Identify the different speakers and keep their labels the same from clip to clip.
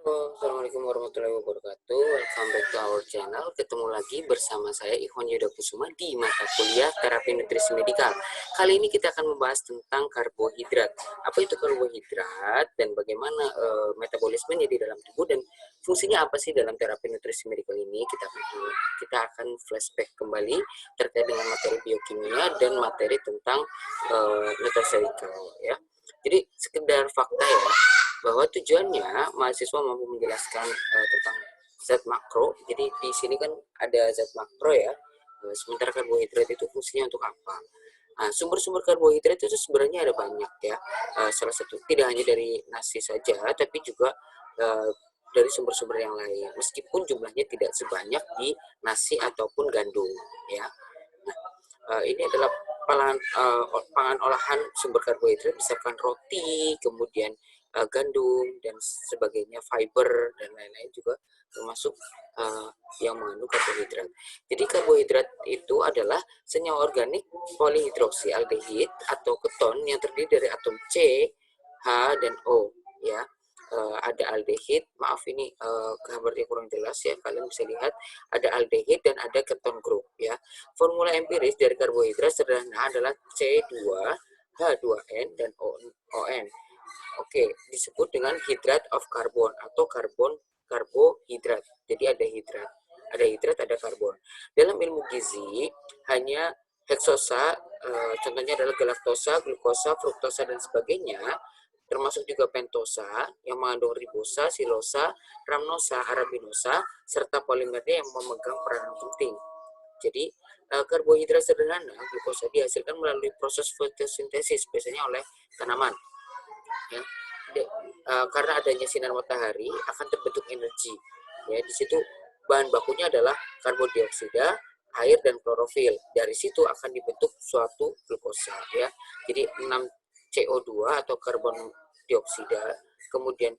Speaker 1: Halo, Assalamualaikum warahmatullahi wabarakatuh. Welcome back to our channel. Ketemu lagi bersama saya Ikhwan Yuda Kusuma di mata kuliah Terapi Nutrisi Medikal. Kali ini kita akan membahas tentang karbohidrat. Apa itu karbohidrat dan bagaimana metabolismenya di dalam tubuh dan fungsinya apa sih dalam terapi nutrisi medikal ini? Kita akan flashback kembali terkait dengan materi biokimia dan materi tentang nutraceutical ya. Jadi sekedar fakta ya, bahwa tujuannya mahasiswa mampu menjelaskan tentang zat makro. Jadi di sini kan ada zat makro ya. Sementara karbohidrat itu fungsinya untuk apa? Nah, sumber-sumber karbohidrat itu sebenarnya ada banyak ya. Salah satu tidak hanya dari nasi saja, tapi juga dari sumber-sumber yang lain. Meskipun jumlahnya tidak sebanyak di nasi ataupun gandum ya. Nah, ini adalah pangan olahan sumber karbohidrat misalkan roti, kemudian gandum dan sebagainya, fiber dan lain-lain juga termasuk yang mengandung karbohidrat. Jadi karbohidrat itu adalah senyawa organik polihidroksialdehid atau keton yang terdiri dari atom C, H, dan O ya. Ada aldehid, maaf ini gambarnya kurang jelas ya, kalian bisa lihat ada aldehid dan ada keton group ya. Formula empiris dari karbohidrat sederhana adalah C2H2N dan ON. Oke, disebut dengan hidrat of carbon atau karbohidrat. Jadi ada hidrat, ada karbon. Dalam ilmu gizi hanya heksosa, contohnya adalah galaktosa, glukosa, fruktosa dan sebagainya, termasuk juga pentosa yang mengandung ribosa, silosa, rhamnosa, arabinosa, serta polimernya yang memegang peranan penting. Jadi karbohidrat sederhana, glukosa, dihasilkan melalui proses fotosintesis, biasanya oleh tanaman. Ya. Karena adanya sinar matahari akan terbentuk energi. Ya, di situ bahan bakunya adalah karbon dioksida, air dan klorofil. Dari situ akan dibentuk suatu glukosa ya. Jadi 6 CO2 atau karbon dioksida, kemudian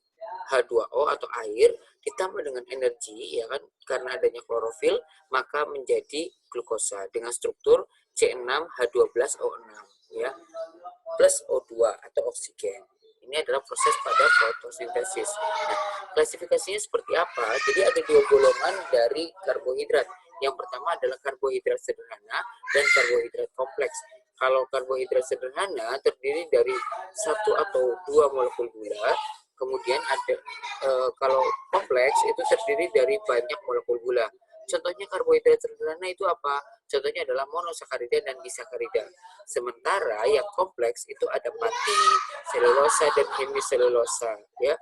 Speaker 1: H2O atau air ditambah dengan energi ya kan, karena adanya klorofil maka menjadi glukosa dengan struktur C6H12O6 ya, plus O2 atau oksigen. Ini adalah proses pada fotosintesis. Nah, klasifikasinya seperti apa? Jadi ada dua golongan dari karbohidrat. Yang pertama adalah karbohidrat sederhana dan karbohidrat kompleks. Kalau karbohidrat sederhana terdiri dari satu atau dua molekul gula, kemudian ada kalau kompleks itu terdiri dari banyak molekul gula. Contohnya karbohidrat sederhana itu apa? Contohnya adalah monosakarida dan disakarida. Sementara yang kompleks itu ada pati, selulosa dan hemiselulosa ya.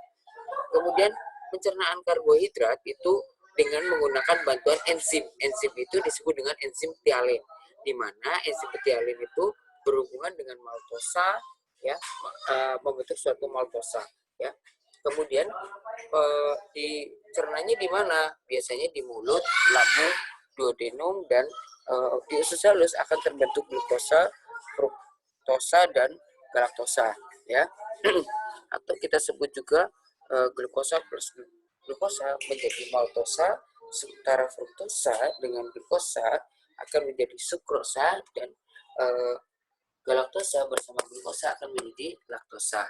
Speaker 1: Kemudian pencernaan karbohidrat itu dengan menggunakan bantuan enzim. Enzim itu disebut dengan enzim ptyalin, di mana enzim ptyalin itu berhubungan dengan maltosa ya, membentuk suatu maltosa ya. Kemudian dicernanya di mana? Biasanya di mulut, lambung, duodenum dan di usus halus akan terbentuk glukosa, fruktosa dan galaktosa ya. Atau kita sebut juga glukosa plus glukosa menjadi maltosa, sementara fruktosa dengan glukosa akan menjadi sukrosa dan galaktosa bersama glukosa akan menjadi laktosa.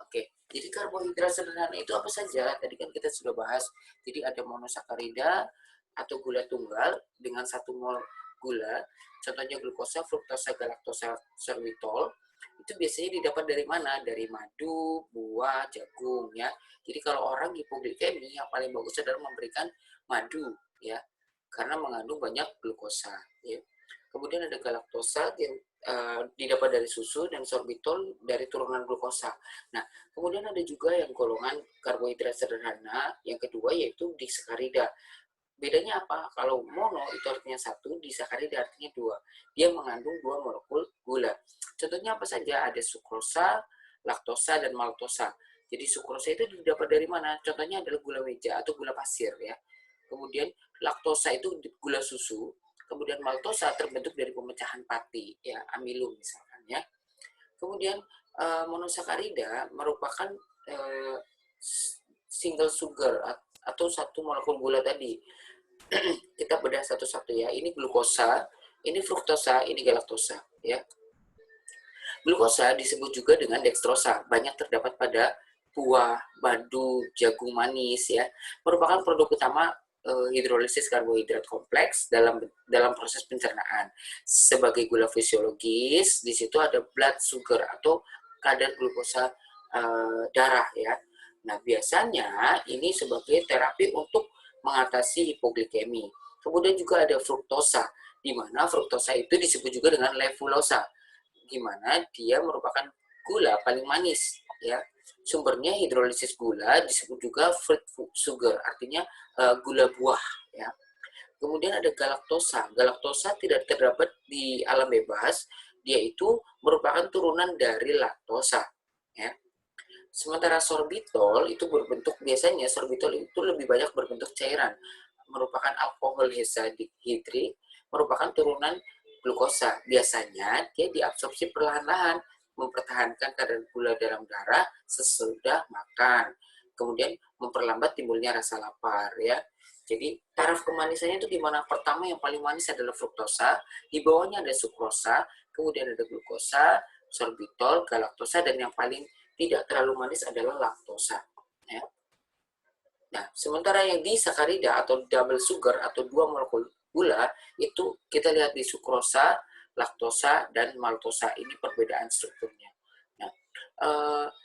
Speaker 1: Oke, jadi karbohidrat sederhana itu apa saja? Tadi kan kita sudah bahas. Jadi ada monosakarida atau gula tunggal dengan satu mol gula. Contohnya glukosa, fruktosa, galaktosa, sorbitol. Itu biasanya didapat dari mana? Dari madu, buah, jagung ya. Jadi kalau orang hipoglikemi yang paling bagus adalah memberikan madu ya, karena mengandung banyak glukosa ya. Kemudian ada galaktosa yang didapat dari susu dan sorbitol dari turunan glukosa. Nah, kemudian ada juga yang golongan karbohidrat sederhana, yang kedua yaitu disakarida. Bedanya apa? Kalau mono itu artinya satu, disakarida artinya dua. Dia mengandung dua molekul gula. Contohnya apa saja? Ada sukrosa, laktosa, dan maltosa. Jadi sukrosa itu didapat dari mana? Contohnya adalah gula meja atau gula pasir ya. Kemudian laktosa itu gula susu. Kemudian maltosa terbentuk dari pemecahan pati ya, amilum misalkan ya. Kemudian monosakarida merupakan single sugar atau satu molekul gula tadi. Kita bedah satu-satu ya. Ini glukosa, ini fruktosa, ini galaktosa ya. Glukosa disebut juga dengan dextrosa, banyak terdapat pada buah, madu, jagung manis ya, merupakan produk utama hidrolisis karbohidrat kompleks dalam proses pencernaan. Sebagai gula fisiologis, di situ ada blood sugar atau kadar glukosa darah ya. Nah, biasanya ini sebagai terapi untuk mengatasi hipoglikemi. Kemudian juga ada fruktosa, di mana fruktosa itu disebut juga dengan levulosa, di mana dia merupakan gula paling manis ya. Sumbernya hidrolisis gula disebut juga fruit sugar, artinya gula buah ya. Kemudian ada galaktosa. Galaktosa tidak terdapat di alam bebas, dia itu merupakan turunan dari laktosa ya. Sementara sorbitol itu berbentuk, biasanya sorbitol itu lebih banyak berbentuk cairan, merupakan alkohol hexadehidrik, merupakan turunan glukosa. Biasanya dia diabsorpsi perlahan-lahan, mempertahankan kadar gula dalam darah sesudah makan. Kemudian memperlambat timbulnya rasa lapar ya. Jadi taraf kemanisannya itu gimana? Pertama yang paling manis adalah fruktosa, di bawahnya ada sukrosa, kemudian ada glukosa, sorbitol, galaktosa, dan yang paling tidak terlalu manis adalah laktosa. Ya. Nah, sementara yang di sakarida atau double sugar atau dua molekul gula itu kita lihat di sukrosa, laktosa, dan maltosa. Ini perbedaan strukturnya. Nah,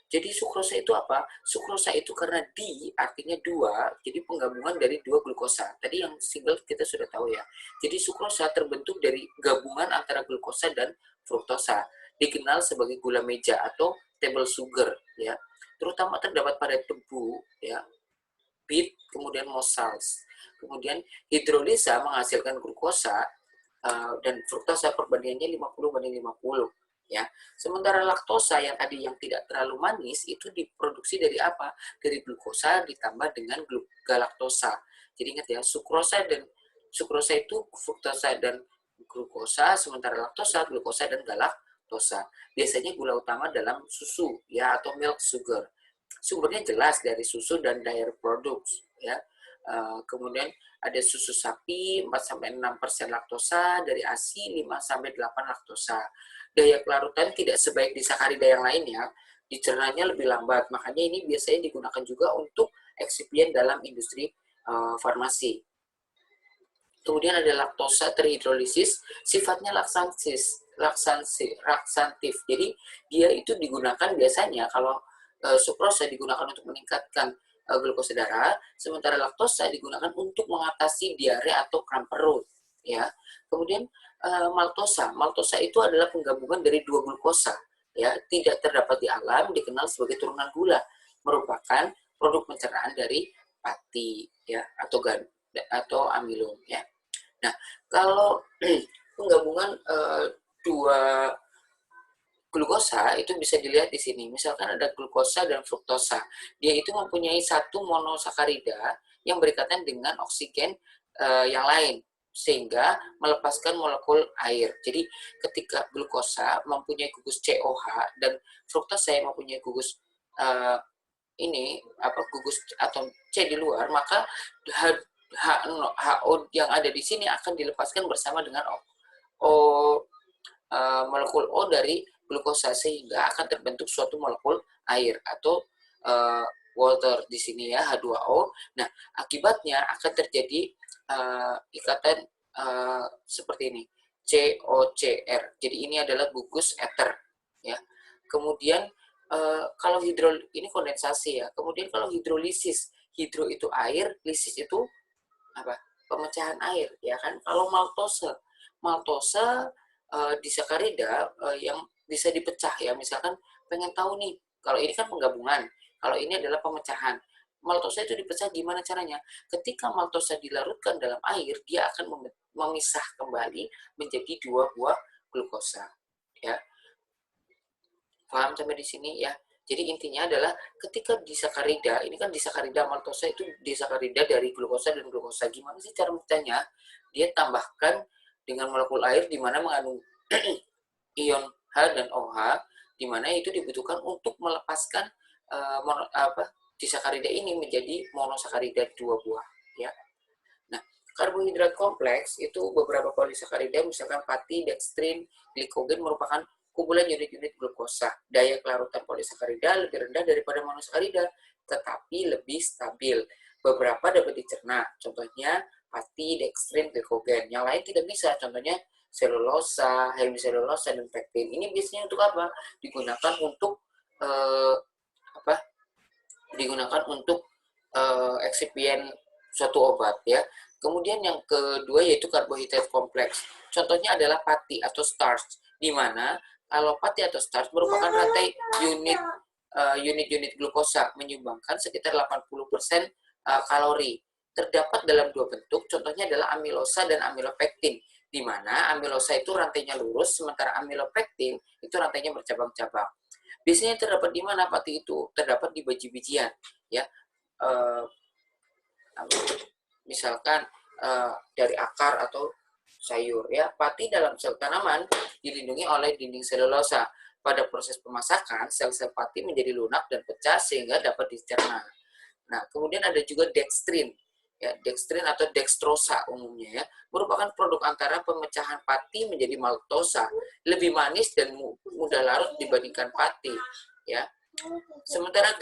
Speaker 1: jadi sukrosa itu apa? Sukrosa itu karena di artinya dua, jadi penggabungan dari dua glukosa. Tadi yang single kita sudah tahu ya. Jadi sukrosa terbentuk dari gabungan antara glukosa dan fruktosa. Dikenal sebagai gula meja atau table sugar ya. Terutama terdapat pada tebu ya, beet, kemudian molasses. Kemudian hidrolisa menghasilkan glukosa dan fruktosa perbandingannya 50:50 ya. Sementara laktosa yang tadi yang tidak terlalu manis itu diproduksi dari apa? Dari glukosa ditambah dengan galaktosa. Jadi ingat ya, sukrosa itu fruktosa dan glukosa, sementara laktosa glukosa dan galaktosa. Biasanya gula utama dalam susu ya atau milk sugar. Sumbernya jelas dari susu dan dairy products ya. Kemudian ada susu sapi 4-6% laktosa, dari ASI 5-8 laktosa. Daya kelarutan tidak sebaik di sakarida yang lain ya. Dicernanya lebih lambat, makanya ini biasanya digunakan juga untuk eksipien dalam industri farmasi. Kemudian ada laktosa terhidrolisis, sifatnya laksantif. Jadi dia itu digunakan biasanya kalau sukrosa digunakan untuk meningkatkan glukosa darah, sementara laktosa digunakan untuk mengatasi diare atau kram perut. Ya. Kemudian maltosa itu adalah penggabungan dari dua glukosa, ya, tidak terdapat di alam, dikenal sebagai turunan gula, merupakan produk pencernaan dari pati, ya, atau amilum, ya. Nah, kalau penggabungan dua glukosa itu bisa dilihat di sini. Misalkan ada glukosa dan fruktosa. Dia itu mempunyai satu monosakarida yang berikatan dengan oksigen yang lain sehingga melepaskan molekul air. Jadi ketika glukosa mempunyai gugus COH dan fruktosa yang mempunyai gugus gugus atom C di luar, maka HO yang ada di sini akan dilepaskan bersama dengan molekul O dari glukosa sehingga akan terbentuk suatu molekul air atau water di sini ya, H2O. Nah, akibatnya akan terjadi ikatan seperti ini, COCr. Jadi ini adalah gugus ether ya. Kemudian kalau ini kondensasi ya. Kemudian kalau hidrolisis, hidro itu air, lisis itu apa? Pemecahan air ya kan. Kalau maltosa disakarida yang bisa dipecah ya. Misalkan pengen tahu nih, kalau ini kan penggabungan, kalau ini adalah pemecahan. Maltosa itu dipecah gimana caranya? Ketika maltosa dilarutkan dalam air, dia akan memisah kembali menjadi dua buah glukosa ya. Paham sampai di sini ya? Jadi intinya adalah ketika disakarida, ini kan disakarida maltosa itu disakarida dari glukosa dan glukosa. Gimana sih cara mecahnya? Dia tambahkan dengan molekul air di mana mengandung ion H dan OH, di mana itu dibutuhkan untuk melepaskan disakarida ini menjadi monosakarida dua buah ya. Nah, karbohidrat kompleks itu beberapa polisakarida misalkan pati, dextrin, glikogen merupakan kumpulan unit-unit glukosa. Daya kelarutan polisakarida lebih rendah daripada monosakarida, tetapi lebih stabil. Beberapa dapat dicerna, contohnya pati, dekstrin, glikogen. Yang lain tidak bisa, contohnya selulosa, hemiselulosa, dan pektin. Ini biasanya untuk apa? Digunakan untuk digunakan untuk eksipien suatu obat ya. Kemudian yang kedua yaitu karbohidrat kompleks. Contohnya adalah pati atau starch, di mana kalau pati atau starch merupakan rantai unit-unit glukosa, menyumbangkan sekitar 80% kalori. Terdapat dalam dua bentuk, contohnya adalah amilosa dan amilopektin, di mana amilosa itu rantainya lurus, sementara amilopektin itu rantainya bercabang-cabang. Biasanya terdapat di mana pati itu? Terdapat di biji-bijian, ya. Misalkan dari akar atau sayur, ya. Pati dalam sel tanaman dilindungi oleh dinding selulosa. Pada proses pemasakan, sel-sel pati menjadi lunak dan pecah sehingga dapat dicerna. Nah, kemudian ada juga dekstrin. Ya, dekstrin atau dextrosa umumnya ya, merupakan produk antara pemecahan pati menjadi maltosa, lebih manis dan mudah larut dibandingkan pati, ya. Sementara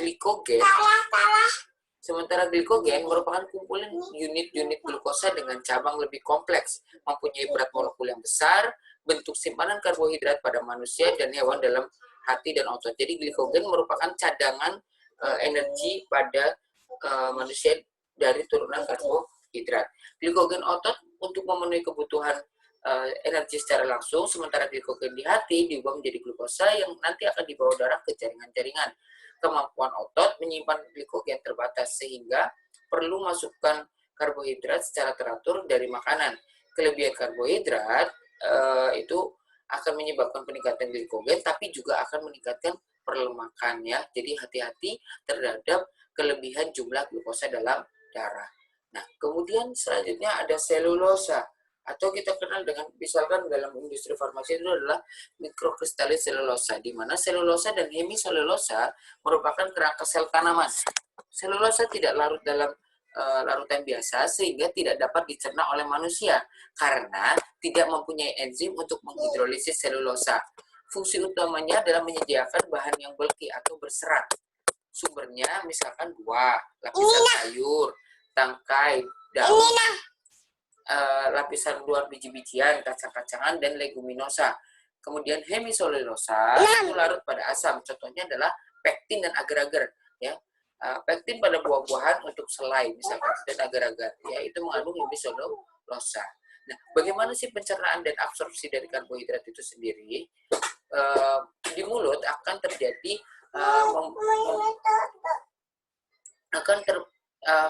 Speaker 1: glikogen merupakan kumpulan unit-unit glukosa dengan cabang lebih kompleks, mempunyai berat molekul yang besar, bentuk simpanan karbohidrat pada manusia dan hewan dalam hati dan otot. Jadi glikogen merupakan cadangan energi pada manusia dari turunan karbohidrat. Glikogen otot untuk memenuhi kebutuhan energi secara langsung, sementara glikogen di hati diubah menjadi glukosa yang nanti akan dibawa darah ke jaringan-jaringan. Kemampuan otot menyimpan glikogen terbatas sehingga perlu masukkan karbohidrat secara teratur dari makanan. Kelebihan karbohidrat itu akan menyebabkan peningkatan glikogen, tapi juga akan meningkatkan perlemakan ya. Jadi hati-hati terhadap kelebihan jumlah glukosa dalam darah. Nah, kemudian selanjutnya ada selulosa, atau kita kenal dengan, misalkan dalam industri farmasi itu adalah mikrokristalis selulosa, di mana selulosa dan hemiselulosa merupakan kerangka sel tanaman. Selulosa tidak larut dalam larutan biasa sehingga tidak dapat dicerna oleh manusia karena tidak mempunyai enzim untuk menghidrolisis selulosa. Fungsi utamanya adalah menyediakan bahan yang bulky atau berserat. Sumbernya misalkan buah, lapisan sayur, tangkai, daun, lapisan luar biji-bijian, kacang-kacangan, dan leguminosa. Kemudian hemiselulosa itu larut pada asam. Contohnya adalah pektin dan agar-agar. Ya. Pektin pada buah-buahan untuk selai, misalkan, dan agar-agar. Ya, itu mengandung hemiselulosa. Nah, bagaimana sih pencernaan dan absorpsi dari karbohidrat itu sendiri? Di mulut akan terjadi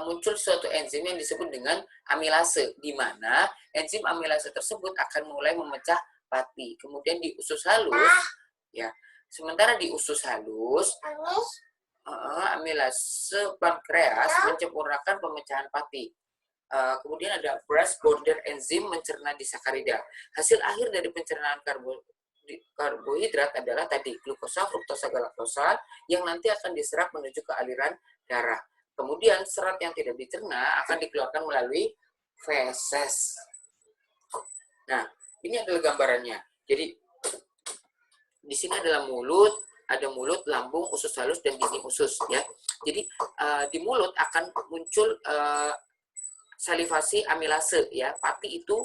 Speaker 1: muncul suatu enzim yang disebut dengan amilase, di mana enzim amilase tersebut akan mulai memecah pati. Kemudian di usus halus, ya. Sementara di usus halus, amilase pankreas menyempurnakan pemecahan pati. Kemudian ada brass border enzim mencerna disakarida. Hasil akhir dari pencernaan karbohidrat adalah tadi glukosa, fruktosa, galaktosa yang nanti akan diserap menuju ke aliran darah. Kemudian serat yang tidak dicerna akan dikeluarkan melalui feses. Nah, ini adalah gambarannya. Jadi di sini adalah ada mulut, lambung, usus halus, dan dinding usus ya. Jadi di mulut akan muncul salivasi amilase ya. Pati itu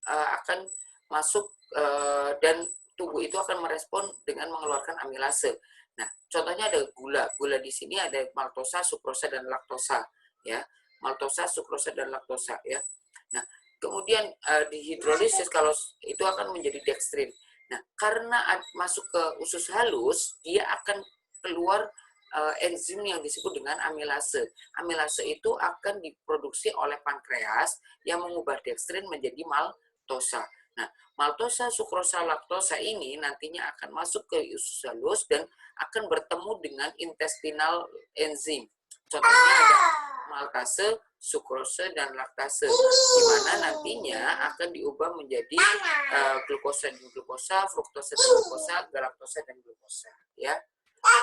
Speaker 1: akan masuk dan tubuh itu akan merespon dengan mengeluarkan amilase. Nah, contohnya ada gula. Gula di sini ada maltosa, sukrosa, dan laktosa. Ya, maltosa, sukrosa, dan laktosa. Ya. Nah, kemudian dihidrolisis kalau itu akan menjadi dekstrin. Nah, karena masuk ke usus halus, dia akan keluar enzim yang disebut dengan amilase. Amilase itu akan diproduksi oleh pankreas yang mengubah dekstrin menjadi maltosa. Nah, maltosa, sukrosa, laktosa ini nantinya akan masuk ke usus halus dan akan bertemu dengan intestinal enzim. Contohnya ada maltase, sukrose, dan laktase, di mana nantinya akan diubah menjadi glukosa dan glukosa, fruktosa dan glukosa, galaktosa dan glukosa. Ya.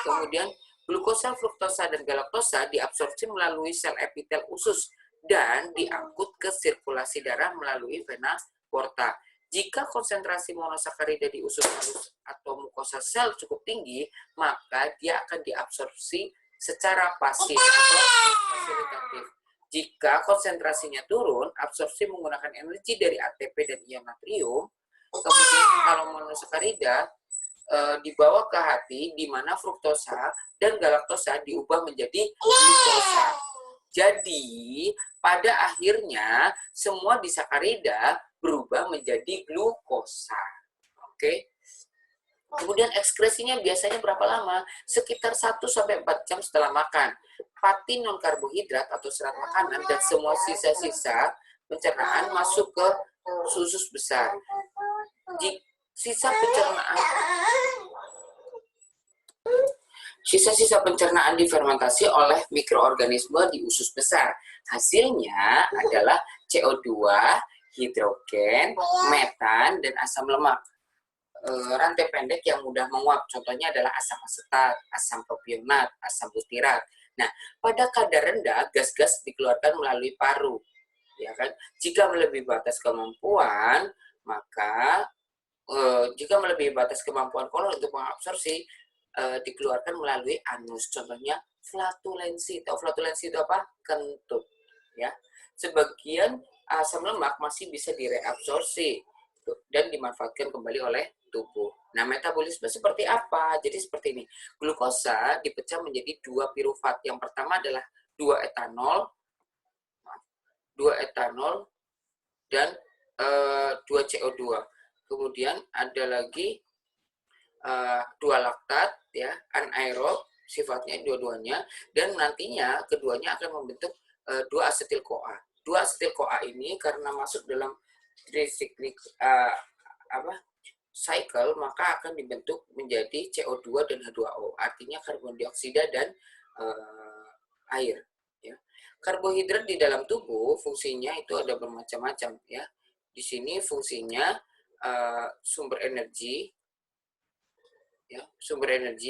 Speaker 1: Kemudian glukosa, fruktosa, dan galaktosa diabsorpsi melalui sel epitel usus dan diangkut ke sirkulasi darah melalui vena porta. Jika konsentrasi monosakarida di usus halus atau mukosa sel cukup tinggi, maka dia akan diabsorpsi secara pasif atau fasilitatif. Jika konsentrasinya turun, absorpsi menggunakan energi dari ATP dan ion natrium. Kemudian kalau monosakarida dibawa ke hati, di mana fruktosa dan galaktosa diubah menjadi glukosa. Jadi, pada akhirnya semua disakarida berubah menjadi glukosa. Oke. Kemudian ekskresinya biasanya berapa lama? Sekitar 1-4 jam setelah makan. Fatty non-karbohidrat atau serat makanan dan semua sisa-sisa pencernaan masuk ke usus besar. Sisa-sisa pencernaan difermentasi oleh mikroorganisme di usus besar. Hasilnya adalah CO2, hidrogen, metan, dan asam lemak. Rantai pendek yang mudah menguap, contohnya adalah asam asetat, asam propionat, asam butirat. Nah, pada kadar rendah, gas-gas dikeluarkan melalui paru. Ya kan? Jika melebihi batas kemampuan, maka jika melebihi batas kemampuan kolon untuk mengabsorpsi, dikeluarkan melalui anus. Contohnya flatulensi. Tahu flatulensi itu apa? Kentut. Ya. Sebagian asam lemak masih bisa direabsorpsi dan dimanfaatkan kembali oleh tubuh. Nah, metabolisme seperti apa? Jadi seperti ini. Glukosa dipecah menjadi 2 pirufat. Yang pertama adalah 2 etanol dan 2 CO2. Kemudian ada lagi 2 laktat, ya, anaerob sifatnya dua-duanya, dan nantinya keduanya akan membentuk 2 asetil-CoA. 2 asetil-CoA ini karena masuk dalam tricyclic cycle, maka akan dibentuk menjadi CO2 dan H2O, artinya karbon dioksida dan air. Ya. Karbohidrat di dalam tubuh fungsinya itu ada bermacam-macam, ya. Di sini fungsinya sumber energi, ya,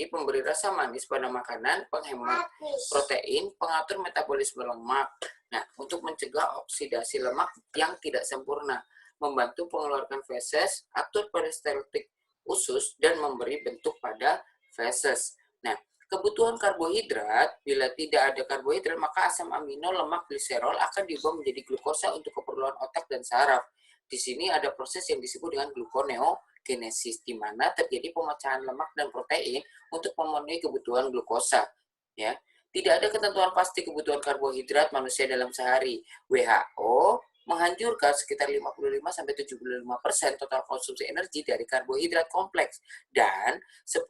Speaker 1: pemberi rasa manis pada makanan, penghemat protein, pengatur metabolisme lemak. Nah, untuk mencegah oksidasi lemak yang tidak sempurna, membantu mengeluarkan feses, atur peristaltik usus, dan memberi bentuk pada feses. Nah, kebutuhan karbohidrat, bila tidak ada karbohidrat, maka asam amino, lemak, gliserol akan diubah menjadi glukosa untuk keperluan otak dan saraf. Di sini ada proses yang disebut dengan gluconeogenesis, di mana terjadi pemecahan lemak dan protein untuk memenuhi kebutuhan glukosa. Ya, tidak ada ketentuan pasti kebutuhan karbohidrat manusia dalam sehari. WHO menghancurkan sekitar 55-75% total konsumsi energi dari karbohidrat kompleks dan 10%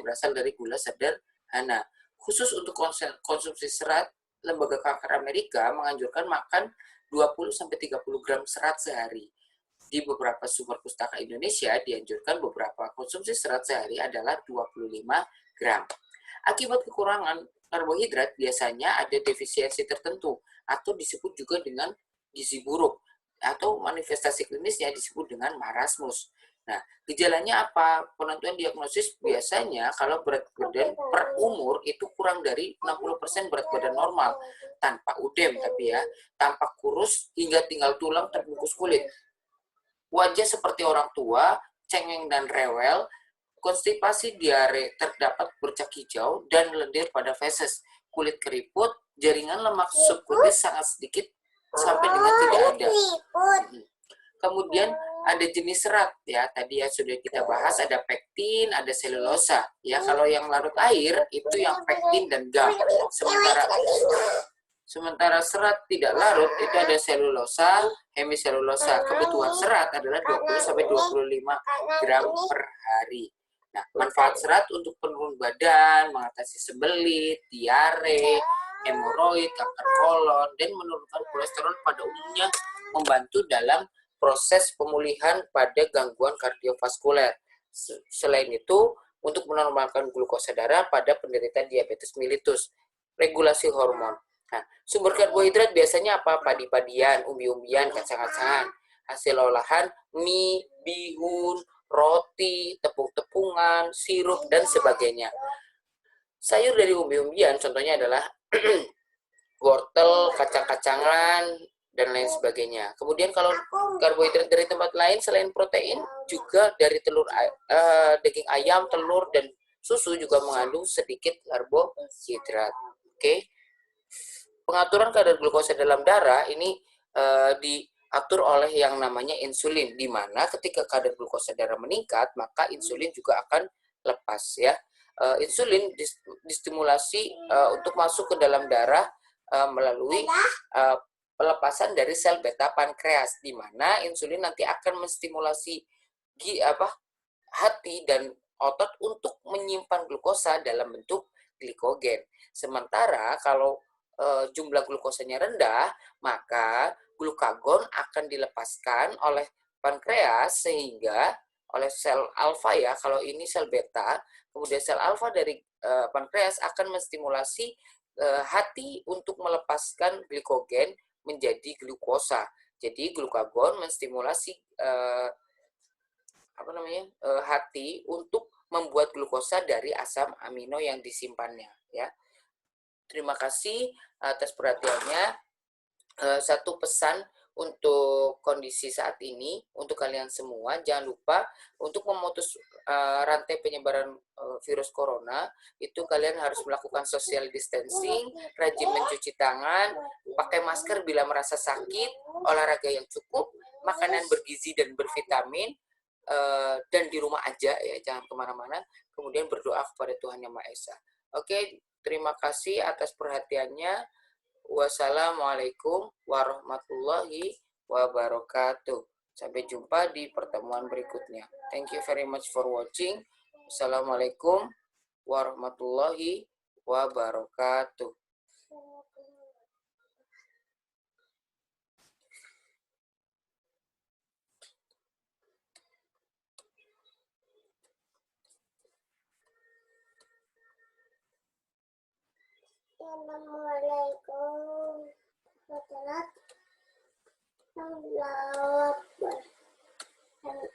Speaker 1: berasal dari gula sederhana. Khusus untuk konsumsi serat, Lembaga Kanker Amerika menganjurkan makan 20-30 gram serat sehari. Di beberapa sumber pustaka Indonesia dianjurkan beberapa konsumsi serat sehari adalah 25 gram. Akibat kekurangan karbohidrat biasanya ada defisiensi tertentu atau disebut juga dengan gizi buruk, atau manifestasi klinisnya disebut dengan marasmus. Nah, gejalanya apa? Penentuan diagnosis biasanya kalau berat badan per umur itu kurang dari 60% berat badan normal, tanpa udem tapi ya, tampak kurus hingga tinggal tulang terbungkus kulit. Wajah seperti orang tua, cengeng dan rewel, konstipasi, diare, terdapat bercak hijau dan lendir pada feses, kulit keriput, jaringan lemak subkutis sangat sedikit sampai dengan tidak ada. Kemudian ada jenis serat, ya, tadi ya sudah kita bahas, ada pektin, ada selulosa. Ya, kalau yang larut air itu yang pektin dan gam. Sementara serat tidak larut itu ada selulosa, hemiselulosa. Kebutuhan serat adalah 20-25 gram per hari. Nah, manfaat serat untuk penurun badan, mengatasi sembelit, diare, hemoroid, kanker kolon, dan menurunkan kolesterol pada umumnya, membantu dalam proses pemulihan pada gangguan kardiovaskuler. Selain itu, untuk menormalkan glukosa darah pada penderita diabetes mellitus. Regulasi hormon. Nah, sumber karbohidrat biasanya apa? Padi-padian, umbi-umbian, kacang-kacangan. Hasil olahan, mie, bihun, roti, tepung-tepungan, sirup, dan sebagainya. Sayur dari umbi-umbian contohnya adalah wortel, kacang-kacangan, dan lain sebagainya. Kemudian kalau karbohidrat dari tempat lain selain protein, juga dari telur, daging ayam, telur, dan susu juga mengandung sedikit karbohidrat. Oke. Pengaturan kadar glukosa dalam darah ini diatur oleh yang namanya insulin, di mana ketika kadar glukosa darah meningkat, maka insulin juga akan lepas ya. Insulin distimulasi untuk masuk ke dalam darah melalui pelepasan dari sel beta pankreas, di mana insulin nanti akan menstimulasi hati dan otot untuk menyimpan glukosa dalam bentuk glikogen. Sementara kalau jumlah glukosanya rendah, maka glukagon akan dilepaskan oleh pankreas sehingga oleh sel alfa ya, kalau ini sel beta, kemudian sel alfa dari pankreas akan menstimulasi hati untuk melepaskan glikogen menjadi glukosa. Jadi glukagon menstimulasi hati untuk membuat glukosa dari asam amino yang disimpannya ya. Terima kasih atas perhatiannya. Satu pesan untuk kondisi saat ini untuk kalian semua, jangan lupa untuk memutus rantai penyebaran virus corona itu kalian harus melakukan social distancing, rajin mencuci tangan, pakai masker bila merasa sakit, olahraga yang cukup, makanan bergizi dan bervitamin, dan di rumah aja ya, jangan kemana-mana. Kemudian berdoa kepada Tuhan Yang Maha Esa. Oke, terima kasih atas perhatiannya. Wassalamualaikum warahmatullahi wabarakatuh. Sampai jumpa di pertemuan berikutnya. Thank you very much for watching. Wassalamualaikum warahmatullahi wabarakatuh.
Speaker 2: Assalamualaikum warahmatullahi wabarakatuh.